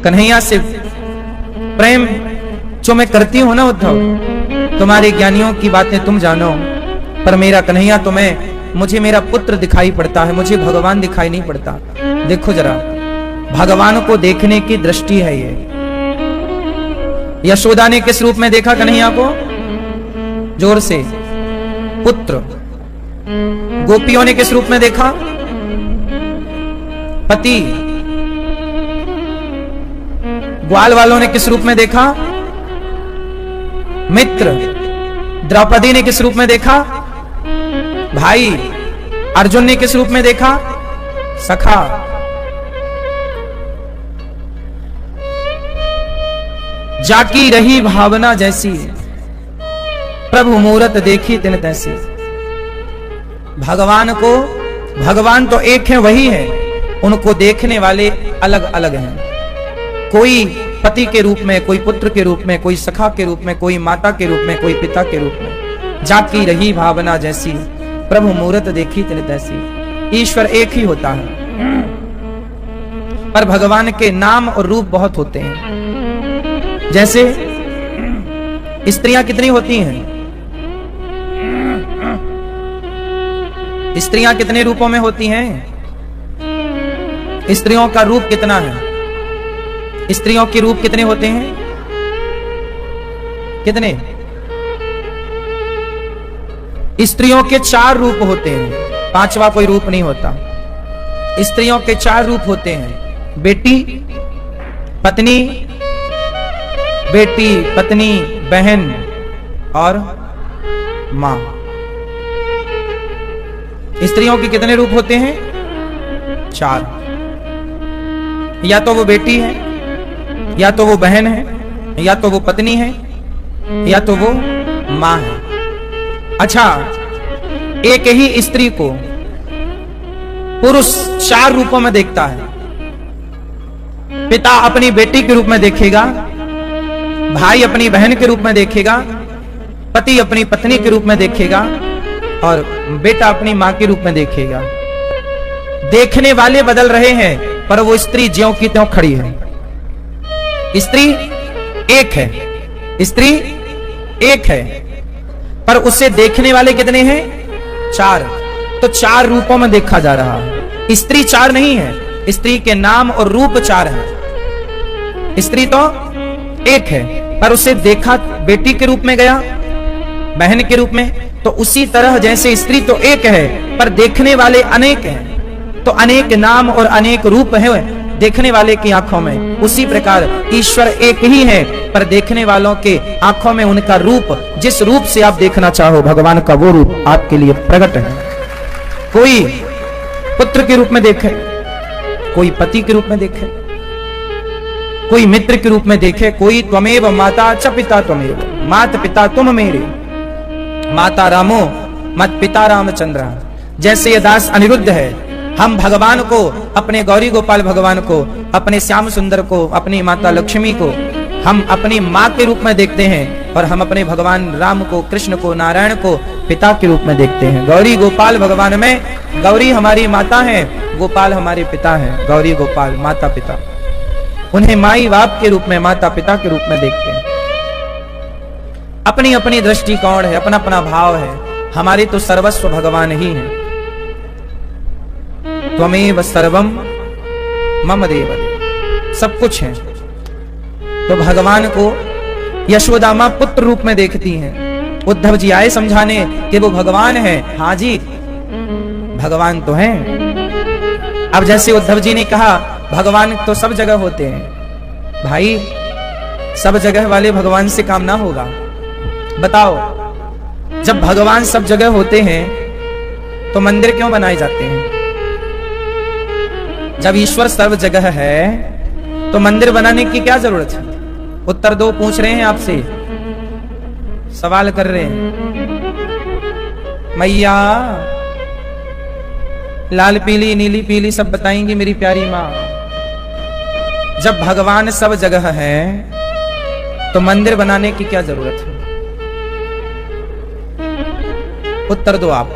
कन्हैया से प्रेम जो मैं करती हूं ना उद्धव, तुम्हारे ज्ञानियों की बातें तुम जानो, पर मेरा कन्हैया मुझे मेरा पुत्र दिखाई पड़ता है, मुझे भगवान दिखाई नहीं पड़ता। देखो जरा, भगवान को देखने की दृष्टि है ये। यशोदा ने किस रूप में देखा कन्हैया को? जोर से, पुत्र। गोपियों ने किस रूप में देखा? पति। ग्वाल वालों ने किस रूप में देखा? मित्र। द्रौपदी ने किस रूप में देखा? भाई। अर्जुन ने किस रूप में देखा? सखा। जाकी रही भावना जैसी, प्रभु मूरत देखी तिन तैसी। भगवान तो एक है, वही है, उनको देखने वाले अलग अलग हैं। कोई पति के रूप में, कोई पुत्र के रूप में, कोई सखा के रूप में, कोई माता के रूप में, कोई पिता के रूप में। जाकी रही भावना जैसी, प्रभु मूरत देखी तिन तैसी। ईश्वर एक ही होता है, पर भगवान के नाम और रूप बहुत होते हैं। जैसे स्त्रियां कितनी होती हैं? स्त्रियां कितने रूपों में होती हैं? स्त्रियों का रूप कितना है? स्त्रियों के रूप कितने होते हैं? कितने? स्त्रियों के 4 रूप होते हैं, 5वां कोई रूप नहीं होता। स्त्रियों के 4 रूप होते हैं: बेटी, पत्नी, बहन और मां। स्त्रियों के कितने रूप होते हैं? 4। या तो वो बेटी है, या तो वो बहन है, या तो वो पत्नी है, या तो वो मां है। अच्छा, एक ही स्त्री को पुरुष 4 रूपों में देखता है। पिता अपनी बेटी के रूप में देखेगा, भाई अपनी बहन के रूप में देखेगा, पति अपनी पत्नी के रूप में देखेगा, और बेटा अपनी मां के रूप में देखेगा। देखने वाले बदल रहे हैं, पर वो स्त्री ज्यों की त्यों खड़ी है। स्त्री एक है, स्त्री एक है, पर उसे देखने वाले कितने हैं? 4। तो 4 रूपों में देखा जा रहा है। स्त्री 4 नहीं है, स्त्री के नाम और रूप 4 है। स्त्री तो एक है, पर उसे देखा बेटी के रूप में गया, बहन के रूप में। तो उसी तरह जैसे स्त्री तो एक है, पर देखने वाले अनेक हैं, तो अनेक नाम और अनेक रूप है देखने वाले की आंखों में। उसी प्रकार ईश्वर एक ही है, पर देखने वालों के आंखों में उनका रूप, जिस रूप से आप देखना चाहो भगवान का, वो रूप आपके लिए प्रकट है। कोई पुत्र के रूप में देखे, कोई पति के रूप में देखे, कोई मित्र के रूप में देखे, कोई त्वमेव माता च पिता त्वमेव, मात पिता तुम मेरे, माता रामो मत पिता रामचंद्र। जैसे ये दास अनिरुद्ध है, हम भगवान को, अपने गौरी गोपाल भगवान को, अपने श्याम सुंदर को, अपनी माता लक्ष्मी को हम अपनी माँ के रूप में देखते हैं, और हम अपने भगवान राम को, कृष्ण को, नारायण को पिता के रूप में देखते हैं। गौरी गोपाल भगवान में गौरी हमारी माता है, गोपाल हमारे पिता हैं। गौरी गोपाल माता पिता, उन्हें माई बाप के रूप में, माता पिता के रूप में देखते हैं। अपनी अपनी दृष्टिकोण है, अपना अपना भाव है। हमारी तो सर्वस्व भगवान ही है। त्वमेव सर्वम मम देव देव, सब कुछ है। तो भगवान को यशोदा मां पुत्र रूप में देखती हैं। उद्धव जी आए समझाने कि वो भगवान है। हाँ जी, भगवान तो है। अब जैसे उद्धव जी ने कहा भगवान तो सब जगह होते हैं, भाई सब जगह वाले भगवान से काम ना होगा। बताओ, जब भगवान सब जगह होते हैं तो मंदिर क्यों बनाए जाते हैं? जब ईश्वर सर्व जगह है तो मंदिर बनाने की क्या जरूरत है? उत्तर दो, पूछ रहे हैं आपसे, सवाल कर रहे हैं। मैया लाल पीली नीली पीली सब बताएंगी मेरी प्यारी माँ। जब भगवान सब जगह है तो मंदिर बनाने की क्या जरूरत है? उत्तर दो आप,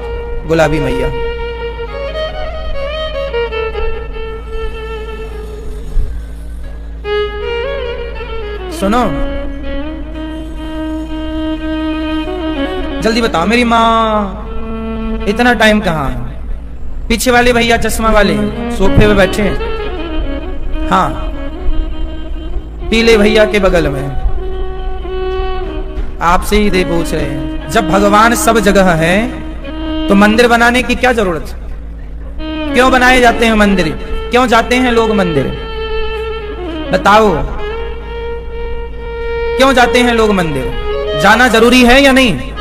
गुलाबी मैया। सुनो, जल्दी बताओ मेरी माँ, इतना टाइम कहाँ? पीछे वाले भैया चश्मा वाले सोफे पे बैठे हैं। हाँ, पीले भैया के बगल में आपसे ही दे पूछ रहे हैं, जब भगवान सब जगह है तो मंदिर बनाने की क्या जरूरत है? क्यों बनाए जाते हैं मंदिर? क्यों जाते हैं लोग मंदिर? बताओ, क्यों जाते हैं लोग मंदिर? जाना जरूरी है या नहीं?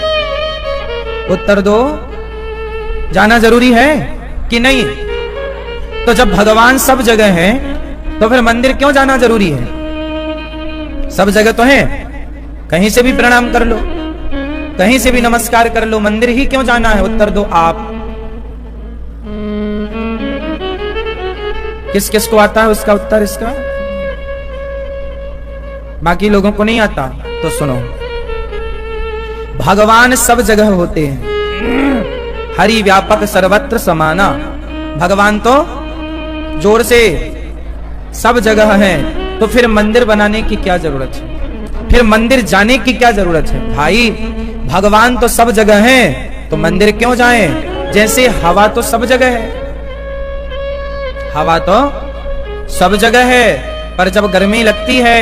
उत्तर दो, जाना जरूरी है कि नहीं? तो जब भगवान सब जगह है तो फिर मंदिर क्यों जाना जरूरी है? सब जगह तो है, कहीं से भी प्रणाम कर लो, कहीं से भी नमस्कार कर लो, मंदिर ही क्यों जाना है? उत्तर दो आप। किस किस को आता है उसका उत्तर इसका? बाकी लोगों को नहीं आता तो सुनो, भगवान सब जगह होते हैं, हरि व्यापक सर्वत्र समाना। भगवान तो जोर से सब जगह है, तो फिर मंदिर बनाने की क्या जरूरत है? फिर मंदिर जाने की क्या जरूरत है? भाई भगवान तो सब जगह है तो मंदिर क्यों जाएं? जैसे हवा तो सब जगह है, हवा तो सब जगह है, पर जब गर्मी लगती है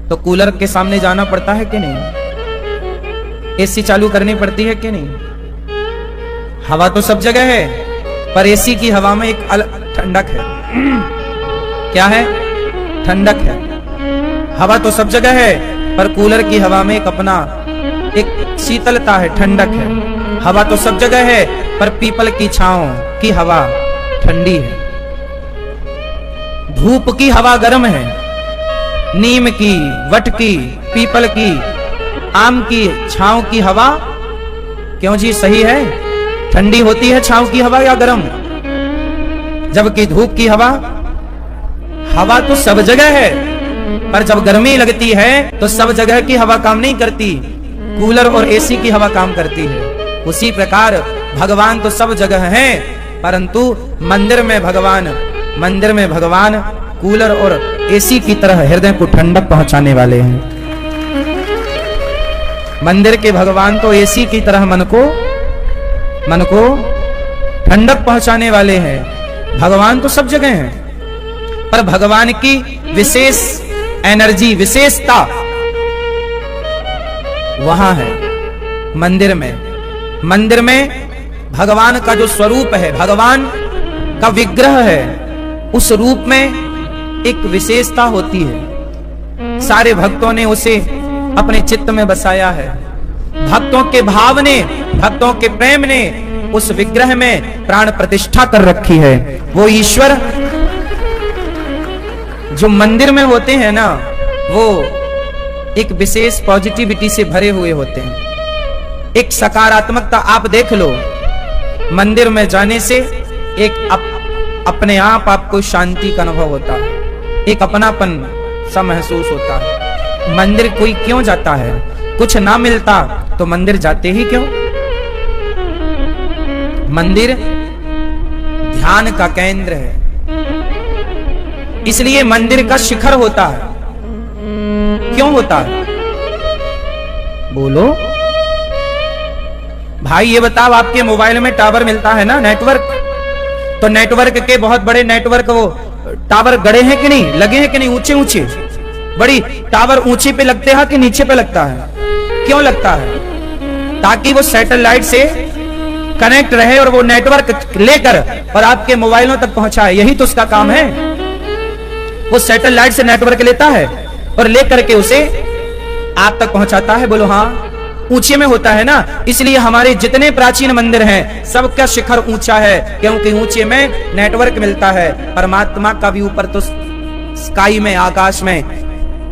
तो कूलर के सामने जाना पड़ता है कि नहीं? एसी चालू करनी पड़ती है कि नहीं? हवा तो सब जगह है, पर एसी की हवा में एक अलग ठंडक है। क्या है? ठंडक है। हवा तो सब जगह है, पर कूलर की हवा में एक अपना एक शीतलता है, ठंडक है। हवा तो सब जगह है, पर पीपल की छांव की हवा ठंडी है। धूप की हवा गर्म है, नीम की, वट की, पीपल की, आम की छांव की हवा क्यों जी सही है? ठंडी होती है छांव की हवा या गर्म? जबकि धूप की हवा, हवा तो सब जगह है, पर जब गर्मी लगती है तो सब जगह की हवा काम नहीं करती, कूलर और एसी की हवा काम करती है। उसी प्रकार भगवान तो सब जगह है, परंतु मंदिर में भगवान कूलर और एसी की तरह हृदय को ठंडक पहुंचाने वाले हैं। मंदिर के भगवान तो एसी की तरह मन को ठंडक पहुंचाने वाले हैं। भगवान तो सब जगह हैं, पर भगवान की विशेष एनर्जी, विशेषता वहां है मंदिर में। मंदिर में भगवान का जो स्वरूप है, भगवान का विग्रह है, उस रूप में एक विशेषता होती है। सारे भक्तों ने उसे अपने चित्त में बसाया है। भक्तों के भाव ने, भक्तों के प्रेम ने उस विग्रह में प्राण प्रतिष्ठा कर रखी है। वो ईश्वर जो मंदिर में होते हैं ना, वो एक विशेष पॉजिटिविटी से भरे हुए होते हैं, एक सकारात्मकता। आप देख लो, मंदिर में जाने से एक अपने आप आपको शांति का अनुभव होता है, एक अपनापन सा महसूस होता है। मंदिर कोई क्यों जाता है? कुछ ना मिलता तो मंदिर जाते ही क्यों? मंदिर ध्यान का केंद्र है, इसलिए मंदिर का शिखर होता है। क्यों होता है? बोलो भाई, ये बताओ, आपके मोबाइल में टावर मिलता है ना, नेटवर्क, तो नेटवर्क के बहुत बड़े नेटवर्क वो टावर गड़े हैं कि नहीं, लगे हैं कि नहीं, ऊंचे ऊंचे बड़ी टावर ऊंचे पे लगते हैं कि नीचे पे लगता है? क्यों लगता है? ताकि वो सैटेलाइट से कनेक्ट रहे और वो नेटवर्क लेकर और आपके मोबाइलों तक पहुंचाए। यही तो उसका काम है। वो सैटेलाइट से नेटवर्क लेता है और लेकर के उसे आप तक पहुंचाता है। बोलो हाँ, ऊंचे में होता है ना। इसलिए हमारे जितने प्राचीन मंदिर हैं, सबका शिखर ऊंचा है, क्योंकि ऊंचे में नेटवर्क मिलता है। परमात्मा का भी ऊपर तो स्काई में, आकाश में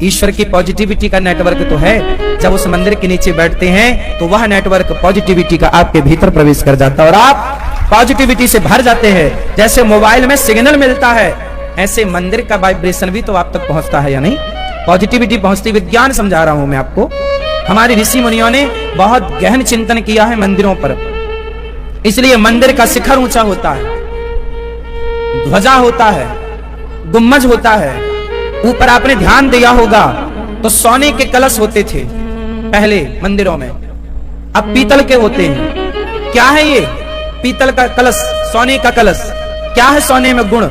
ईश्वर की पॉजिटिविटी का नेटवर्क तो है। जब उस मंदिर के नीचे बैठते हैं तो वह नेटवर्क पॉजिटिविटी का आपके भीतर प्रवेश कर जाता है और आप पॉजिटिविटी से भर जाते हैं। जैसे मोबाइल में सिग्नल मिलता है, ऐसे मंदिर का वाइब्रेशन भी तो आप तक पहुंचता है या नहीं? पॉजिटिविटी पहुंचती। विज्ञान समझा रहा हूं मैं आपको। हमारे ऋषि मुनियों ने बहुत गहन चिंतन किया है मंदिरों पर, इसलिए मंदिर का शिखर ऊंचा होता है, ध्वजा होता है, गुम्बज होता है। ऊपर आपने ध्यान दिया होगा, तो सोने के कलश होते थे पहले मंदिरों में, अब पीतल के होते हैं। क्या है ये पीतल का कलश, सोने का कलश? क्या है सोने में गुण?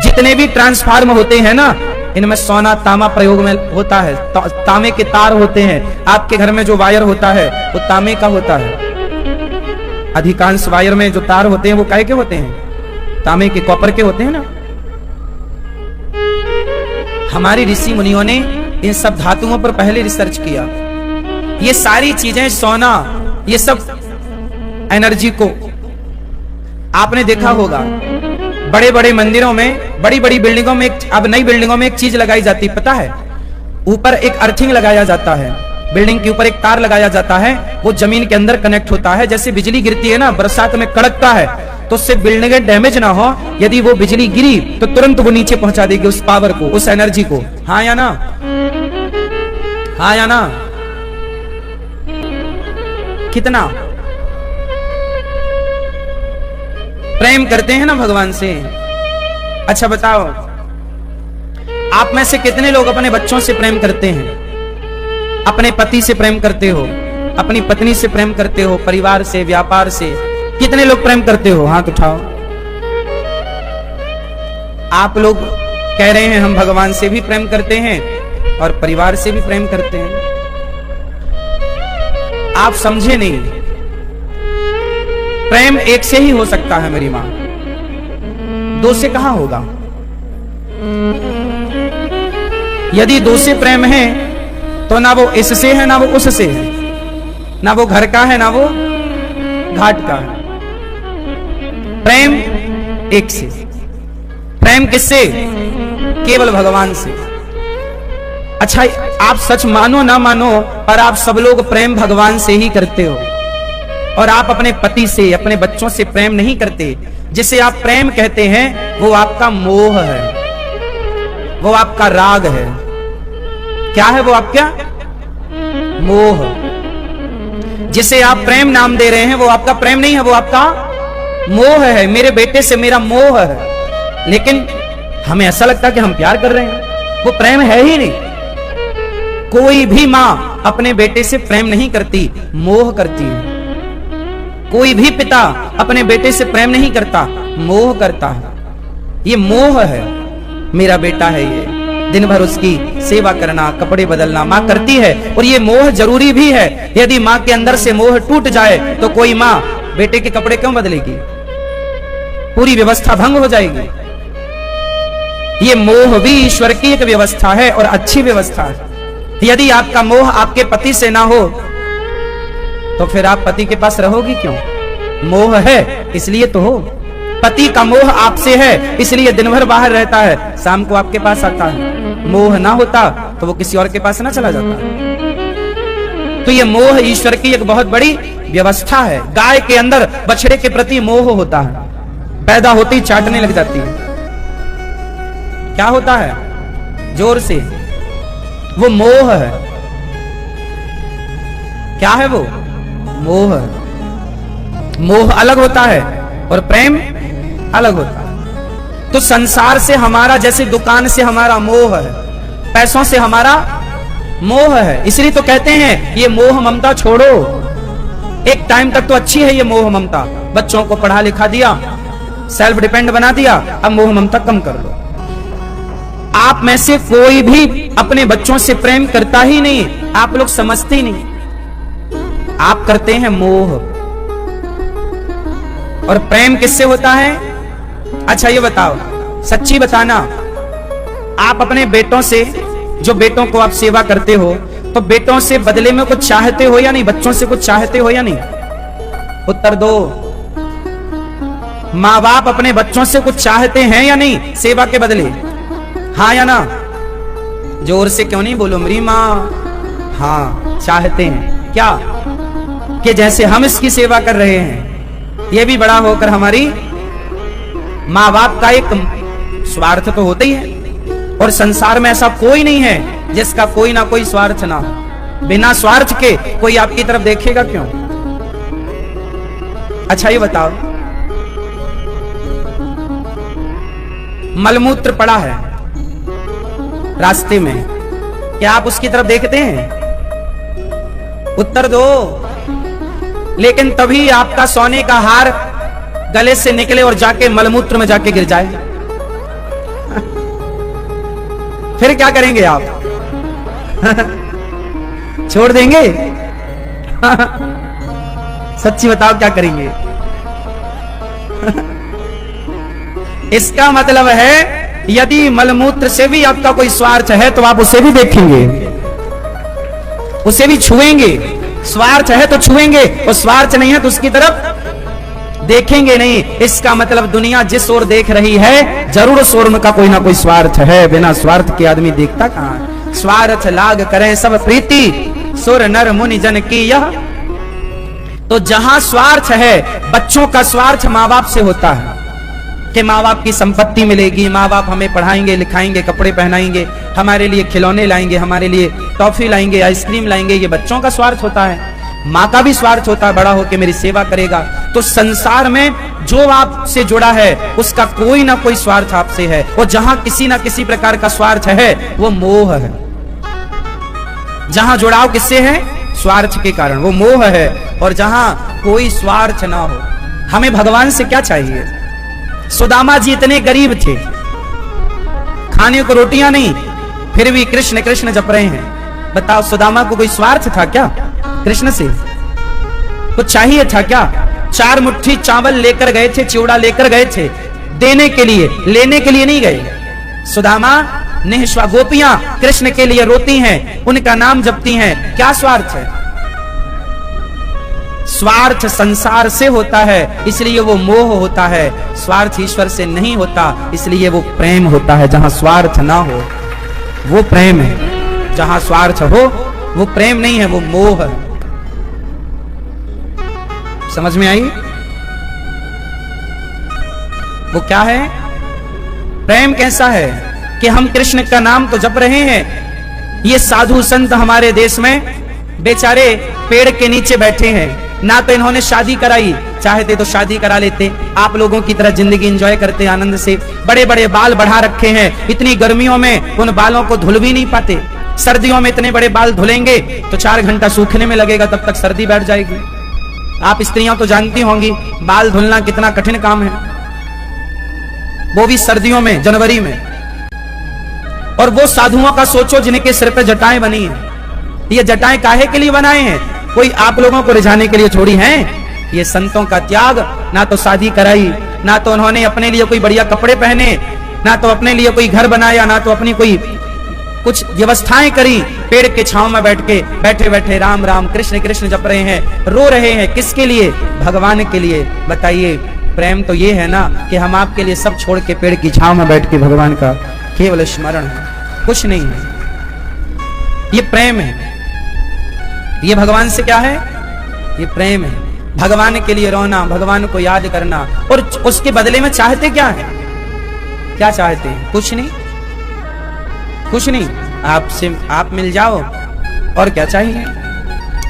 जितने भी ट्रांसफार्म होते हैं ना, इनमें सोना तांबा प्रयोग में होता है। तांबे के तार होते हैं। आपके घर में जो वायर होता है वो तांबे का होता है। अधिकांश वायर में जो तार होते हैं वो काहे के होते हैं? तांबे के, कॉपर के होते हैं ना। हमारी ऋषि मुनियों ने इन सब धातुओं पर पहले रिसर्च किया। ये सारी चीजें, सोना, ये सब एनर्जी को आपने देखा होगा बड़े बड़े मंदिरों में, बड़ी बड़ी बिल्डिंगों में, अब नई बिल्डिंगों में एक चीज लगाई जाती है, पता है? ऊपर एक अर्थिंग लगाया जाता है, बिल्डिंग के ऊपर एक तार लगाया जाता है, वो जमीन के अंदर कनेक्ट होता है। जैसे बिजली गिरती है ना, बरसात में कड़कता है, तो उससे बिल्डिंगें डैमेज ना हो, यदि वो बिजली गिरी तो तुरंत वो नीचे पहुंचा देगी उस पावर को, उस एनर्जी को। हाँ या ना? हाँ या ना? कितना प्रेम करते हैं ना भगवान से। अच्छा बताओ, आप में से कितने लोग अपने बच्चों से प्रेम करते हैं? अपने पति से प्रेम करते हो, अपनी पत्नी से प्रेम करते हो, परिवार से, व्यापार से? कितने लोग प्रेम करते हो? हाथ उठाओ। आप लोग कह रहे हैं हम भगवान से भी प्रेम करते हैं और परिवार से भी प्रेम करते हैं। आप समझे नहीं, प्रेम एक से ही हो सकता है मेरी मां, दो से कहां होगा? यदि दो से प्रेम है तो ना वो इससे है, ना वो उससे है, ना वो घर का है, ना वो घाट का है। प्रेम एक से। प्रेम किससे? केवल भगवान से। अच्छा, आप सच मानो ना मानो, पर आप सब लोग प्रेम भगवान से ही करते हो, और आप अपने पति से, अपने बच्चों से प्रेम नहीं करते। जिसे आप प्रेम कहते हैं वो आपका मोह है, वो आपका राग है। क्या है वो आपका? मोह। जिसे आप प्रेम नाम दे रहे हैं वो आपका प्रेम नहीं है, वो आपका मोह है। मेरे बेटे से मेरा मोह है, लेकिन हमें ऐसा लगता है कि हम प्यार कर रहे हैं, वो प्रेम है ही नहीं। कोई भी मां अपने बेटे से प्रेम नहीं करती, मोह करती है। कोई भी पिता अपने बेटे से प्रेम नहीं करता, मोह करता है। ये मोह है। मेरा बेटा है, ये दिन भर उसकी सेवा करना, कपड़े बदलना मां करती है, और ये मोह जरूरी भी है। यदि मां के अंदर से मोह टूट जाए तो कोई मां बेटे के कपड़े क्यों बदलेगी? पूरी व्यवस्था भंग हो जाएगी। ये मोह भी ईश्वर की एक व्यवस्था है और अच्छी व्यवस्था है। यदि आपका मोह आपके पति से ना हो तो फिर आप पति के पास रहोगी क्यों? मोह है इसलिए तो हो। पति का मोह आपसे है इसलिए दिन भर बाहर रहता है, शाम को आपके पास आता है। मोह ना होता तो वो किसी और के पास ना चला जाता। तो ये मोह ईश्वर की एक बहुत बड़ी व्यवस्था है। गाय के अंदर बछड़े के प्रति मोह होता है, पैदा होते ही चाटने लग जाती है। क्या होता है? जोर से। वो मोह है। क्या है वो? मोह। मोह अलग होता है और प्रेम अलग होता है। तो संसार से हमारा, जैसे दुकान से हमारा मोह है, पैसों से हमारा मोह है, इसलिए तो कहते हैं ये मोह ममता छोड़ो। एक टाइम तक तो अच्छी है ये मोह ममता, बच्चों को पढ़ा लिखा दिया, सेल्फ डिपेंड बना दिया, अब मोह ममता कम कर लो। आप में से कोई भी अपने बच्चों से प्रेम करता ही नहीं, आप लोग समझते ही नहीं, आप करते हैं मोह। और प्रेम किससे होता है? अच्छा ये बताओ, सच्ची बताना, आप अपने बेटों से, जो बेटों को आप सेवा करते हो, तो बेटों से बदले में कुछ चाहते हो या नहीं? बच्चों से कुछ चाहते हो या नहीं? उत्तर दो। माँ बाप अपने बच्चों से कुछ चाहते हैं या नहीं सेवा के बदले? हाँ या ना? जोर से क्यों नहीं बोलो मेरी माँ? हाँ, चाहते हैं। क्या? कि जैसे हम इसकी सेवा कर रहे हैं, ये भी बड़ा होकर हमारी। माँ बाप का एक स्वार्थ तो होता ही है, और संसार में ऐसा कोई नहीं है जिसका कोई ना कोई स्वार्थ ना हो। बिना स्वार्थ के कोई आपकी तरफ देखेगा क्यों? अच्छा ये बताओ, मलमूत्र पड़ा है रास्ते में, क्या आप उसकी तरफ देखते हैं? उत्तर दो। लेकिन तभी आपका सोने का हार गले से निकले और जाके मलमूत्र में जाके गिर जाए, फिर क्या करेंगे आप? छोड़ देंगे? सच्ची बताओ क्या करेंगे? इसका मतलब है यदि मलमूत्र से भी आपका कोई स्वार्थ है तो आप उसे भी देखेंगे, उसे भी छुएंगे। स्वार्थ है तो छुएंगे और स्वार्थ नहीं है तो उसकी तरफ देखेंगे नहीं। इसका मतलब दुनिया जिस ओर देख रही है जरूर उस ओर का कोई ना कोई स्वार्थ है। बिना स्वार्थ के आदमी देखता कहां? स्वार्थ लाग करें सब प्रीति, सुर नर मुनि जन की यह। तो जहां स्वार्थ है, बच्चों का स्वार्थ माँ बाप से होता है कि माँ बाप की संपत्ति मिलेगी, माँ बाप हमें पढ़ाएंगे लिखाएंगे, कपड़े पहनाएंगे, हमारे लिए खिलौने लाएंगे, हमारे लिए टॉफी लाएंगे, आइसक्रीम लाएंगे। ये बच्चों का स्वार्थ होता है। माँ का भी स्वार्थ होता है, बड़ा होकर मेरी सेवा करेगा। तो संसार में जो आपसे जुड़ा है उसका कोई ना कोई स्वार्थ आपसे है, और जहां किसी ना किसी प्रकार का स्वार्थ है वो मोह है। जहां जुड़ाव किससे है? स्वार्थ के कारण, वो मोह है। और जहां कोई स्वार्थ ना हो, हमें भगवान से क्या चाहिए? सुदामा जी इतने गरीब थे, खाने को रोटियां नहीं, फिर भी कृष्ण कृष्ण जप रहे हैं। बताओ सुदामा को कोई स्वार्थ था क्या कृष्ण से? कुछ चाहिए था क्या? 4 मुट्ठी चावल लेकर गए थे, चिवड़ा लेकर गए थे, देने के लिए, लेने के लिए नहीं गए। सुदामा निःस्वा, गोपियां कृष्ण के लिए रोती हैं, उनका नाम जपती हैं। क्या स्वार्थ है? स्वार्थ संसार से होता है, इसलिए वो मोह होता है। स्वार्थ ईश्वर से नहीं होता, इसलिए वो प्रेम होता है। जहां स्वार्थ ना हो वो प्रेम है, जहां स्वार्थ हो वो प्रेम नहीं है, वो मोह है। समझ में आई? वो क्या है? प्रेम कैसा है कि हम कृष्ण का नाम तो जप रहे हैं, ये साधु संत हमारे देश में बेचारे पेड़ के नीचे बैठे हैं, ना तो इन्होंने शादी कराई, चाहते तो शादी करा लेते, आप लोगों की तरह जिंदगी एंजॉय करते आनंद से। बड़े बड़े बाल बढ़ा रखे हैं, इतनी गर्मियों में उन बालों को धुल भी नहीं पाते। सर्दियों में इतने बड़े बाल धुलेंगे तो 4 घंटा सूखने में लगेगा, तब तक सर्दी बैठ जाएगी। आप स्त्रियां तो जानती होंगी बाल धुलना कितना कठिन काम है, वो भी सर्दियों में, जनवरी में। और वो साधुओं का सोचो जिनके सिर पे जटाएं बनी है। ये जटाएं काहे के लिए बनाए हैं? कोई आप लोगों को रिझाने के लिए छोड़ी हैं? ये संतों का त्याग, ना तो शादी कराई, ना तो उन्होंने अपने लिए कोई बढ़िया कपड़े पहने, ना तो अपने लिए कोई घर बनाया, ना तो अपनी कोई कुछ व्यवस्थाएं करी। पेड़ के छांव में बैठे बैठे राम राम कृष्ण कृष्ण जप रहे हैं, रो रहे हैं। किसके लिए? भगवान के लिए। बताइए, प्रेम तो ये है ना कि हम आपके लिए सब छोड़ के पेड़ की छांव में बैठ के भगवान का केवल स्मरण है, कुछ नहीं है। ये प्रेम है। ये भगवान से क्या है? ये प्रेम है। भगवान के लिए रोना, भगवान को याद करना, और उसके बदले में चाहते क्या है? क्या चाहते हैं? कुछ नहीं, कुछ नहीं। आपसे आप मिल जाओ, और क्या चाहिए?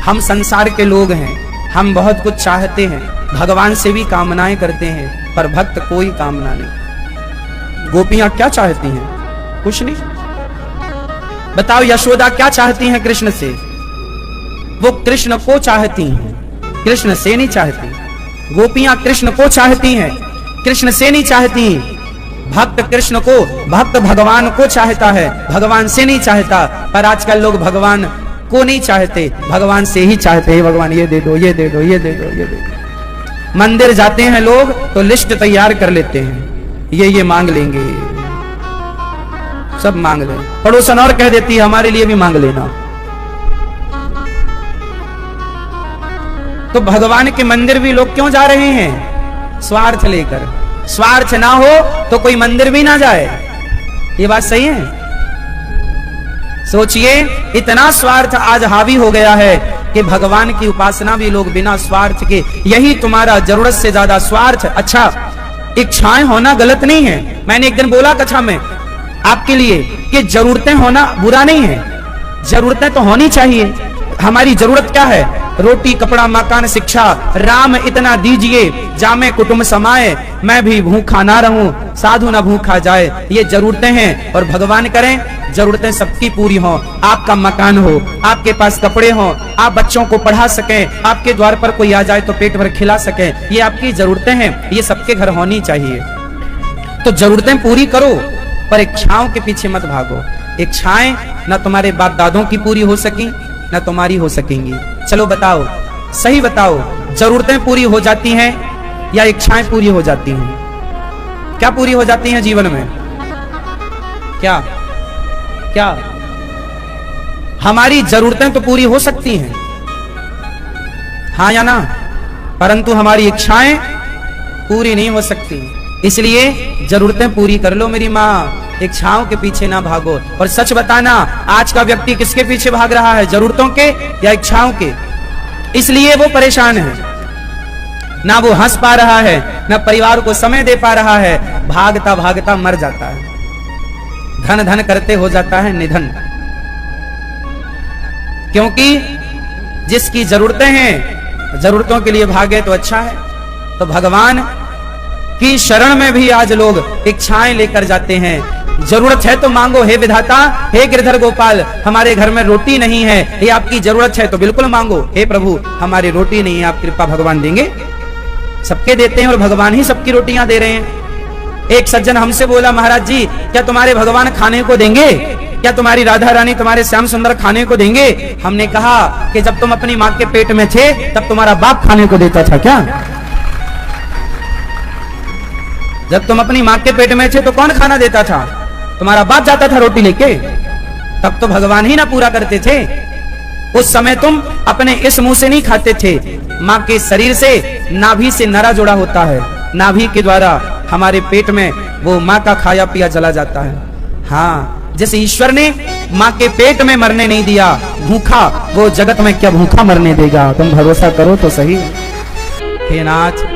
हम संसार के लोग हैं, हम बहुत कुछ चाहते हैं, भगवान से भी कामनाएं करते हैं, पर भक्त कोई कामना नहीं। गोपियां क्या चाहती हैं? कुछ नहीं। बताओ यशोदा क्या चाहती हैं कृष्ण से? वो कृष्ण को चाहती हैं, कृष्ण से नहीं चाहती। गोपियां कृष्ण को चाहती हैं, कृष्ण से नहीं चाहती। भक्त कृष्ण को, भक्त भगवान को चाहता है, भगवान से नहीं चाहता। पर आजकल लोग भगवान को नहीं चाहते, भगवान से ही चाहते हैं। भगवान ये दे दो, ये दे दो, ये दे दो, ये दे दो। मंदिर जाते हैं लोग तो लिस्ट तैयार कर लेते हैं, ये मांग लेंगे, सब मांग लें। पड़ोसन और कह देती है हमारे लिए भी मांग लेना। तो भगवान के मंदिर भी लोग क्यों जा रहे हैं? स्वार्थ लेकर। स्वार्थ ना हो तो कोई मंदिर भी ना जाए। ये बात सही है? सोचिए, इतना स्वार्थ आज हावी हो गया है कि भगवान की उपासना भी लोग बिना स्वार्थ के, यही तुम्हारा जरूरत से ज्यादा स्वार्थ। अच्छा, इच्छाएं होना गलत नहीं है। मैंने एक दिन बोला कथा में आपके लिए कि जरूरतें होना बुरा नहीं है, जरूरतें तो होनी चाहिए। हमारी जरूरत क्या है? रोटी कपड़ा मकान शिक्षा राम इतना दीजिए जामे कुटुंब समाए, मैं भी भूखा ना रहूं साधु ना भूखा जाए। ये जरूरतें हैं और भगवान करें जरूरतें सबकी पूरी हो। आपका मकान हो, आपके पास कपड़े हो, आप बच्चों को पढ़ा सकें, आपके द्वार पर कोई आ जाए तो पेट भर खिला सके, ये आपकी जरूरतें हैं, ये सबके घर होनी चाहिए। तो जरूरतें पूरी करो पर इच्छाओं के पीछे मत भागो। इच्छाएं ना तुम्हारे बाप दादों की पूरी हो सकी ना तुम्हारी हो सकेंगी। चलो बताओ, सही बताओ, जरूरतें पूरी हो जाती हैं या इच्छाएं पूरी हो जाती हैं? क्या पूरी हो जाती हैं जीवन में? क्या क्या? हमारी जरूरतें तो पूरी हो सकती हैं, हाँ या ना, परंतु हमारी इच्छाएं पूरी नहीं हो सकती। इसलिए जरूरतें पूरी कर लो मेरी माँ, इच्छाओं के पीछे ना भागो। और सच बताना, आज का व्यक्ति किसके पीछे भाग रहा है, जरूरतों के या इच्छाओं के? इसलिए वो परेशान है, ना वो हंस पा रहा है, ना परिवार को समय दे पा रहा है, भागता भागता मर जाता है, धन धन करते हो जाता है निधन। क्योंकि जिसकी जरूरतें हैं, जरूरतों के लिए भागे तो अच्छा है। तो भगवान की शरण में भी आज लोग इच्छाएं लेकर जाते हैं। जरूरत है तो मांगो, हे विधाता, हे गिरधर गोपाल, हमारे घर में रोटी नहीं है, ये आपकी जरूरत है तो बिल्कुल मांगो। हे प्रभु, हमारी रोटी नहीं है, आप कृपा भगवान देंगे। सबके देते हैं और भगवान ही सबकी रोटियां दे रहे हैं। एक सज्जन हमसे बोला, महाराज जी क्या तुम्हारे भगवान खाने को देंगे? क्या तुम्हारी राधा रानी तुम्हारे श्याम सुंदर खाने को देंगे? हमने कहा कि जब तुम अपनी माँ के पेट में थे तब तुम्हारा बाप खाने को देता था क्या? जब तुम अपनी माँ के पेट में थे तो कौन खाना देता था? तुम्हारा बाप जाता था रोटी लेके, तब तो भगवान ही ना पूरा करते थे। उस समय तुम अपने इस मुंह से नहीं खाते थे, माँ के शरीर से, नाभि से नरा जुड़ा होता है, नाभि के द्वारा हमारे पेट में वो माँ का खाया पिया चला जाता है। हाँ, जैसे ईश्वर ने माँ के पेट में मरने नहीं दिया भूखा, वो जगत में क्या भूखा मरने देगा? तुम भरोसा करो तो सही। हे नाथ,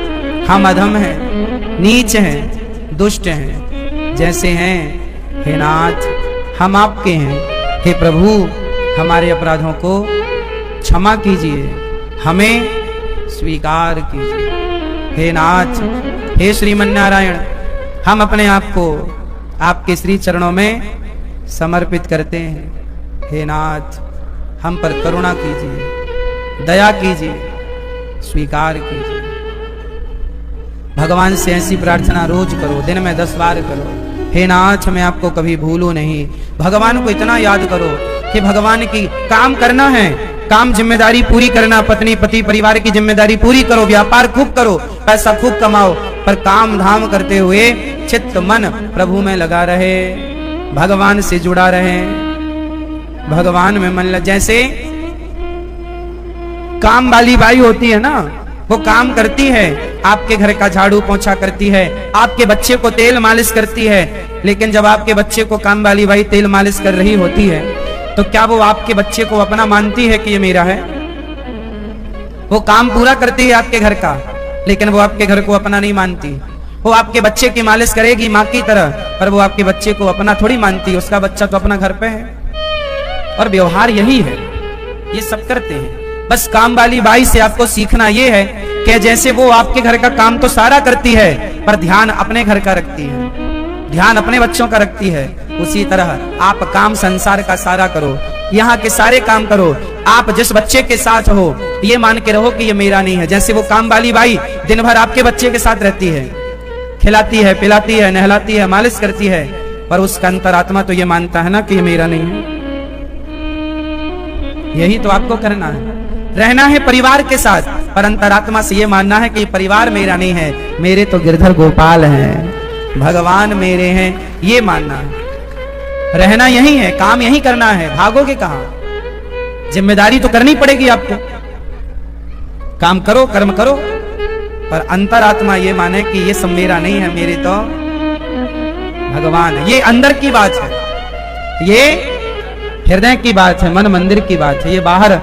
हम अधम हैं, नीच हैं, दुष्ट हैं, जैसे हैं हे नाथ हम आपके हैं। हे प्रभु, हमारे अपराधों को क्षमा कीजिए, हमें स्वीकार कीजिए। हे नाथ, हे श्रीमन नारायण, हम अपने आप को आपके श्री चरणों में समर्पित करते हैं। हे नाथ, हम पर करुणा कीजिए, दया कीजिए, स्वीकार कीजिए। भगवान से ऐसी प्रार्थना रोज करो, दिन में 10 बार करो। हे नाथ, मैं आपको कभी भूलूं नहीं। भगवान को इतना याद करो कि भगवान की काम करना है, काम जिम्मेदारी पूरी करना, पत्नी पति परिवार की जिम्मेदारी पूरी करो, व्यापार खूब करो, पैसा खूब कमाओ, पर काम धाम करते हुए चित्त मन प्रभु में लगा रहे, भगवान से जुड़ा रहे, भगवान में मन लग। जैसे काम वाली बाई होती है ना, वो काम करती है, आपके घर का झाड़ू पोंछा करती है, आपके बच्चे को तेल मालिश करती है, लेकिन जब आपके बच्चे को काम वाली बाई तेल मालिश कर रही होती है तो क्या वो आपके बच्चे को अपना मानती है कि ये मेरा है? वो काम पूरा करती है आपके घर का, लेकिन वो आपके घर को अपना नहीं मानती। वो आपके बच्चे की मालिश करेगी माँ की तरह, पर वो आपके बच्चे को अपना थोड़ी मानती, उसका बच्चा तो अपना घर पे है। और व्यवहार यही है, ये सब करते हैं। बस काम वाली बाई से आपको सीखना ये है कि जैसे वो आपके घर का काम तो सारा करती है, पर ध्यान अपने घर का रखती है, ध्यान अपने बच्चों का रखती है, उसी तरह आप काम संसार का सारा करो, यहाँ के सारे काम करो। आप जिस बच्चे के साथ हो ये मान के रहो कि ये मेरा नहीं है। जैसे वो काम वाली बाई दिन भर आपके बच्चे के साथ रहती है, खिलाती है, पिलाती है, नहलाती है, मालिश करती है, पर उसका अंतरात्मा तो ये मानता है ना कि ये मेरा नहीं है। यही तो आपको करना है, रहना है परिवार के साथ, पर अंतरात्मा से ये मानना है कि परिवार मेरा नहीं है, मेरे तो गिरधर गोपाल हैं, भगवान मेरे हैं, ये मानना है। रहना यही है, काम यही करना है, भागोगे कहां? जिम्मेदारी तो करनी पड़ेगी आपको, काम करो, कर्म करो, पर अंतरात्मा ये माने कि ये सब मेरा नहीं है, मेरे तो भगवान है। ये अंदर की बात है, ये हृदय की बात है, मन मंदिर की बात है, ये बाहर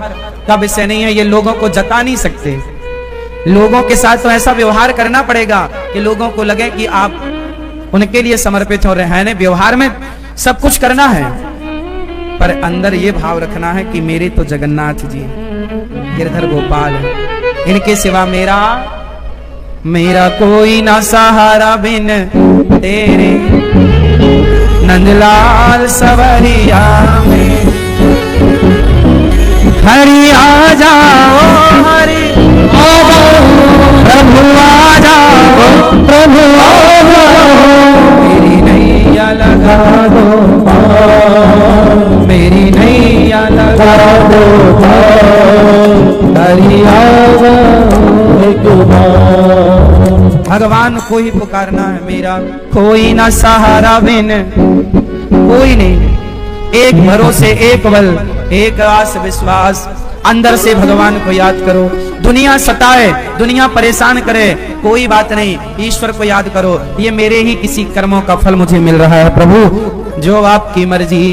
का विषय नहीं है। ये लोगों को जता नहीं सकते, लोगों के साथ तो ऐसा व्यवहार करना पड़ेगा कि लोगों को लगे कि आप उनके लिए समर्पित हो रहे हैं। व्यवहार में सब कुछ करना है, पर अंदर ये भाव रखना है कि मेरे तो जगन्नाथ जी, गिरधर गोपाल है। इनके सिवा मेरा कोई ना सहारा बिन तेरे नंदलाल सवरिया में। हरि आ जाओ हरि आ जाओ प्रभु आ जाओ प्रभु आ जाओ। मेरी नैया लगा दो मेरी नैया लगा दो हरि आ जाओ। भगवान को ही पुकारना है। मेरा कोई ना सहारा बिन कोई नहीं। एक भरोसे एक बल एक आस विश्वास। अंदर से भगवान को याद करो। दुनिया सताए दुनिया परेशान करे कोई बात नहीं, ईश्वर को याद करो। ये मेरे ही किसी कर्मों का फल मुझे मिल रहा है प्रभु, जो आपकी मर्जी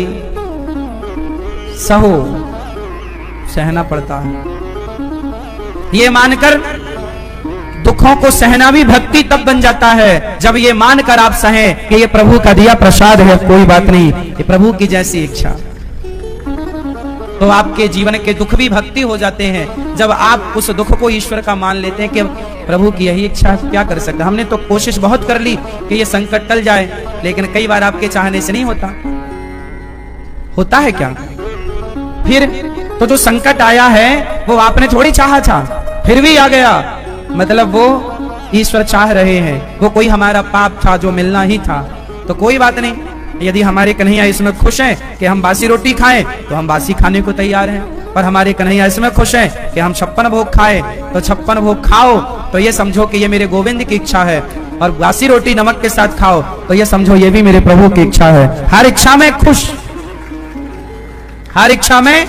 सहो सहना पड़ता है। ये मानकर दुखों को सहना भी भक्ति तब बन जाता है जब ये मानकर आप सहें कि ये प्रभु का दिया प्रसाद है, कोई बात नहीं, ये प्रभु की जैसी इच्छा। तो आपके जीवन के दुख भी भक्ति हो जाते हैं जब आप उस दुख को ईश्वर का मान लेते हैं कि प्रभु की यही इच्छा है, क्या कर सकते। हमने तो कोशिश बहुत कर ली कि ये संकट टल जाए, लेकिन कई बार आपके चाहने से नहीं होता है क्या। फिर तो जो संकट आया है वो आपने थोड़ी चाहा था, फिर भी आ गया, मतलब वो ईश्वर चाह रहे हैं। वो कोई हमारा पाप था जो मिलना ही था, तो कोई बात नहीं। यदि हमारे कन्हैया इसमें खुश हैं कि हम बासी रोटी खाएं तो हम बासी खाने को तैयार हैं, पर हमारे कन्हैया इसमें खुश हैं कि हम 56 भोग खाएं तो 56 भोग खाओ, तो ये समझो कि ये मेरे गोविंद की इच्छा है। और बासी रोटी नमक के साथ खाओ तो ये समझो ये भी मेरे प्रभु की इच्छा है। हर इच्छा में खुश, हर इच्छा में,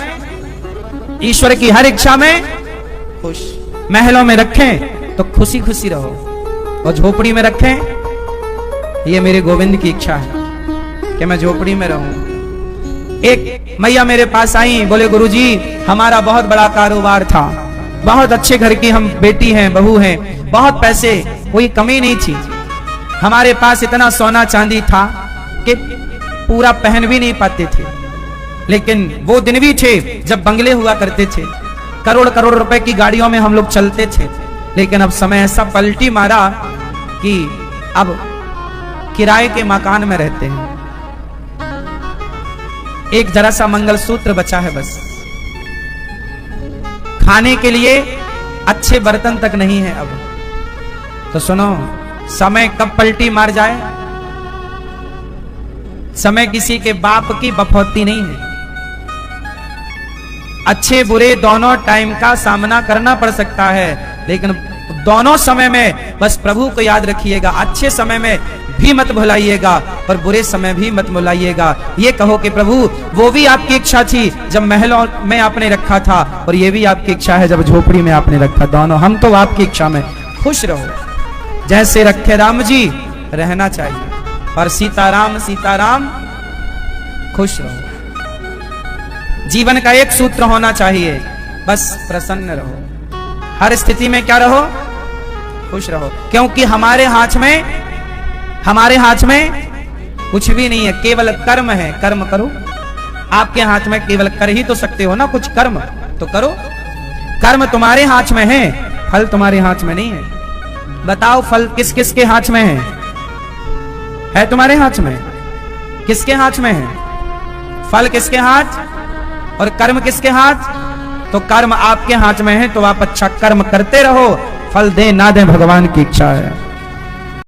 ईश्वर की हर इच्छा में खुश। महलों में रखें तो खुशी खुशी रहो, और झोपड़ी में रखें ये मेरे गोविंद की इच्छा है कि मैं झोपड़ी में रहूं। एक मैया मेरे पास आई, बोले गुरुजी हमारा बहुत बड़ा कारोबार था, बहुत अच्छे घर की हम बेटी हैं बहू हैं, बहुत पैसे, कोई कमी नहीं थी, हमारे पास इतना सोना चांदी था कि पूरा पहन भी नहीं पाते थे। लेकिन वो दिन भी थे जब बंगले हुआ करते थे, करोड़ करोड़ रुपए की गाड़ियों में हम लोग चलते थे। लेकिन अब समय ऐसा पलटी मारा कि अब किराए के मकान में रहते हैं। एक जरा सा मंगलसूत्र बचा है बस, खाने के लिए अच्छे बर्तन तक नहीं है अब। तो सुनो, समय कब पलटी मार जाए, समय किसी के बाप की बफौती नहीं है। अच्छे बुरे दोनों टाइम का सामना करना पड़ सकता है, लेकिन दोनों समय में बस प्रभु को याद रखिएगा। अच्छे समय में भी मत भुलाइएगा और बुरे समय भी मत भुलाइएगा। ये कहो कि प्रभु वो भी आपकी इच्छा थी जब महलों में आपने रखा था, और ये भी आपकी इच्छा है जब झोपड़ी में आपने रखा। दोनों हम तो आपकी इच्छा में खुश रहो, जैसे रखे राम जी रहना चाहिए। और सीताराम सीताराम खुश रहो। जीवन का एक सूत्र होना चाहिए, बस प्रसन्न रहो। हर स्थिति में क्या रहो, खुश रहो, क्योंकि हमारे हाथ में कुछ भी नहीं है, केवल कर्म है। कर्म करो, आपके हाथ में केवल कर ही तो सकते हो ना कुछ, कर्म तो करो। कर्म तुम्हारे हाथ में है, फल तुम्हारे हाथ में नहीं है। बताओ फल किस किस के हाथ में है तुम्हारे हाथ में, किसके हाथ में है? फल किसके हाथ और कर्म किसके हाथ? तो कर्म आपके हाथ में है, तो आप अच्छा कर्म करते रहो, फल दे ना दे भगवान की इच्छा है।